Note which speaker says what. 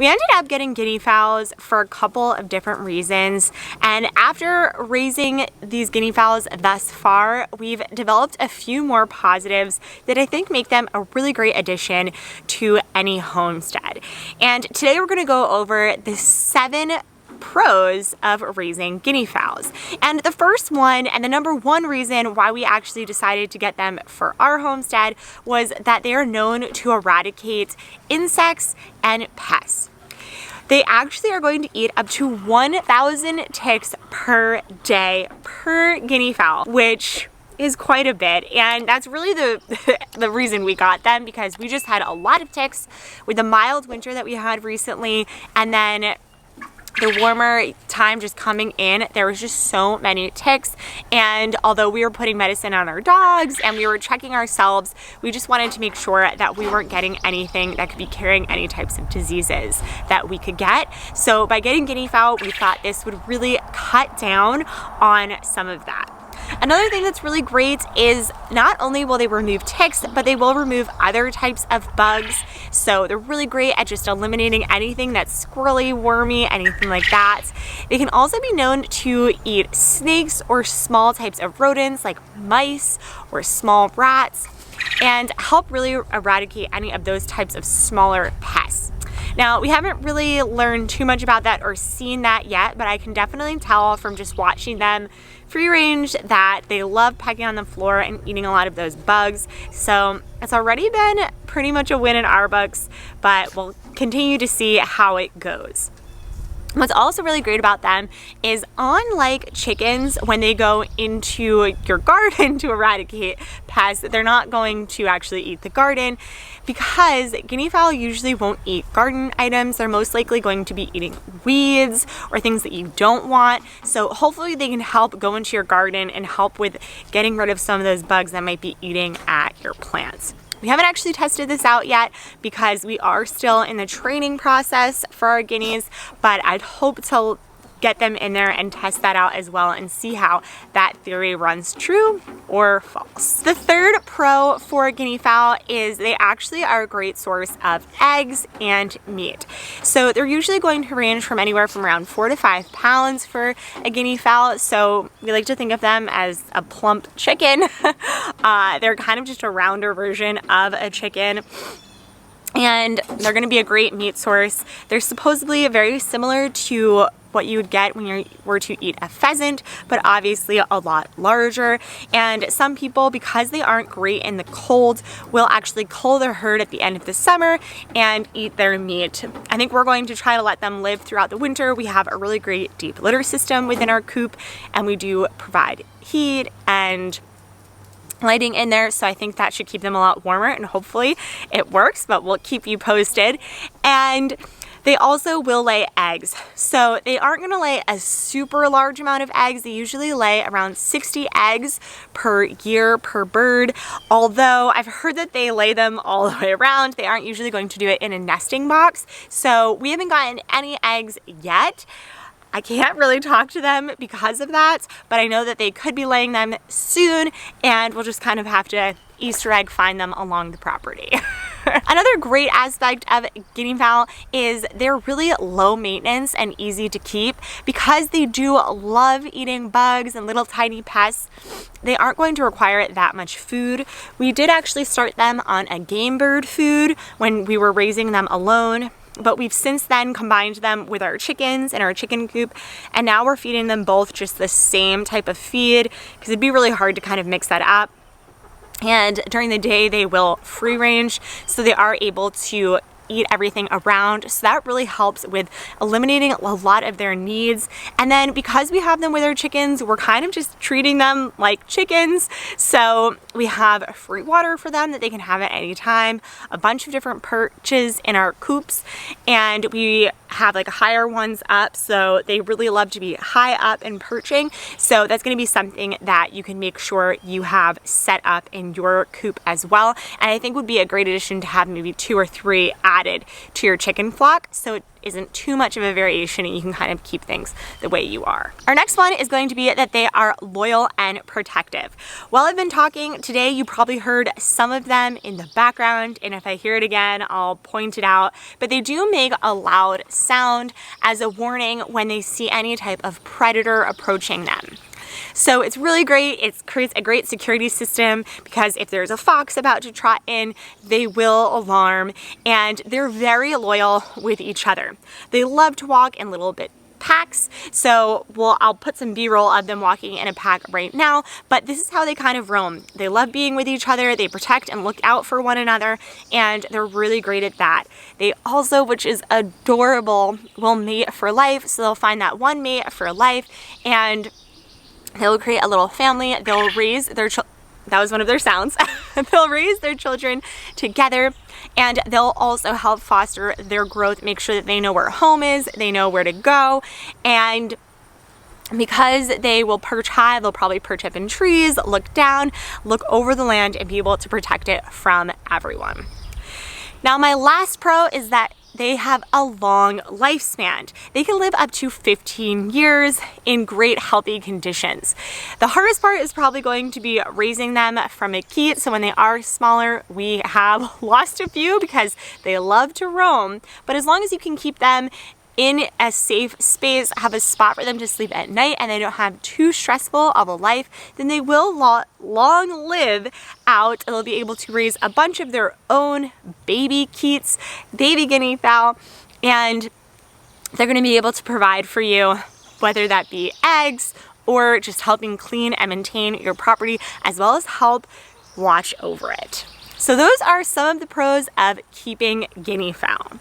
Speaker 1: We ended up getting guinea fowls for a couple of different reasons, and after raising these guinea fowls thus far, we've developed a few more positives that I think make them a really great addition to any homestead. And today we're going to go over the 7 pros of raising guinea fowls. And the first one, and the number one reason why we actually decided to get them for our homestead, was that they are known to eradicate insects and pests. They actually are going to eat up to 1,000 ticks per day per guinea fowl, which is quite a bit, and that's really the reason we got them, because we just had a lot of ticks with the mild winter that we had recently, and then the warmer time just coming in, there was just so many ticks. And although we were putting medicine on our dogs and we were checking ourselves, we just wanted to make sure that we weren't getting anything that could be carrying any types of diseases that we could get. So by getting guinea fowl, we thought this would really cut down on some of that. Another thing that's really great is not only will they remove ticks, but they will remove other types of bugs. So they're really great at just eliminating anything that's squirrely, wormy, anything like that. They can also be known to eat snakes or small types of rodents like mice or small rats, and help really eradicate any of those types of smaller pests. Now, we haven't really learned too much about that or seen that yet, but I can definitely tell from just watching them free range that they love pecking on the floor and eating a lot of those bugs. So it's already been pretty much a win in our books, but we'll continue to see how it goes. What's also really great about them is, unlike chickens, when they go into your garden to eradicate pests, they're not going to actually eat the garden, because guinea fowl usually won't eat garden items. They're most likely going to be eating weeds or things that you don't want. So hopefully they can help go into your garden and help with getting rid of some of those bugs that might be eating at your plants. We haven't actually tested this out yet because we are still in the training process for our guineas, but I'd hope to get them in there and test that out as well and see how that theory runs true or false. The third pro for guinea fowl is they actually are a great source of eggs and meat. So they're usually going to range from anywhere from around 4 to 5 pounds for a guinea fowl. So we like to think of them as a plump chicken. They're kind of just a rounder version of a chicken, and they're going to be a great meat source. They're supposedly very similar to what you would get when you were to eat a pheasant, but obviously a lot larger. And some people, because they aren't great in the cold, will actually cull their herd at the end of the summer and eat their meat. I think we're going to try to let them live throughout the winter. We have a really great deep litter system within our coop, and we do provide heat and lighting in there, so I think that should keep them a lot warmer, and hopefully it works, but we'll keep you posted. And they also will lay eggs. So they aren't going to lay a super large amount of eggs. They usually lay around 60 eggs per year per bird. Although I've heard that they lay them all the way around. They aren't usually going to do it in a nesting box. So we haven't gotten any eggs yet. I can't really talk to them because of that, but I know that they could be laying them soon, and we'll just kind of have to Easter egg find them along the property. Another great aspect of guinea fowl is they're really low maintenance and easy to keep. Because they do love eating bugs and little tiny pests, they aren't going to require that much food. We did actually start them on a game bird food when we were raising them alone, but we've since then combined them with our chickens in our chicken coop, and now we're feeding them both just the same type of feed, because it'd be really hard to kind of mix that up. And during the day they will free range, so they are able to eat everything around. So that really helps with eliminating a lot of their needs. And then because we have them with our chickens, we're kind of just treating them like chickens. So we have free water for them that they can have at any time, a bunch of different perches in our coops, and we have like higher ones up, so they really love to be high up and perching. So that's going to be something that you can make sure you have set up in your coop as well. And I think would be a great addition to have maybe 2 or 3 added to your chicken flock, so isn't too much of a variation and you can kind of keep things the way you are. Our next one is going to be that they are loyal and protective. While I've been talking today, you probably heard some of them in the background, and if I hear it again, I'll point it out, but they do make a loud sound as a warning when they see any type of predator approaching them. So it's really great. It creates a great security system because if there's a fox about to trot in, they will alarm, and they're very loyal with each other. They love to walk in little bit packs. So I'll put some B-roll of them walking in a pack right now, but this is how they kind of roam. They love being with each other. They protect and look out for one another, and they're really great at that. They also, which is adorable, will mate for life. So they'll find that one mate for life, and they'll create a little family. They'll raise their that was one of their sounds. They'll raise their children together, and they'll also help foster their growth, make sure that they know where home is, they know where to go, and because they will perch high, they'll probably perch up in trees, look down, look over the land, and be able to protect it from everyone. Now, my last pro is that they have a long lifespan. They can live up to 15 years in great healthy conditions. The hardest part is probably going to be raising them from a keet. So when they are smaller, we have lost a few because they love to roam. But as long as you can keep them in a safe space, have a spot for them to sleep at night, and they don't have too stressful of a life, then they will long live out, and they'll be able to raise a bunch of their own baby keets, baby guinea fowl, and they're going to be able to provide for you, whether that be eggs or just helping clean and maintain your property, as well as help watch over it. So those are some of the pros of keeping guinea fowl.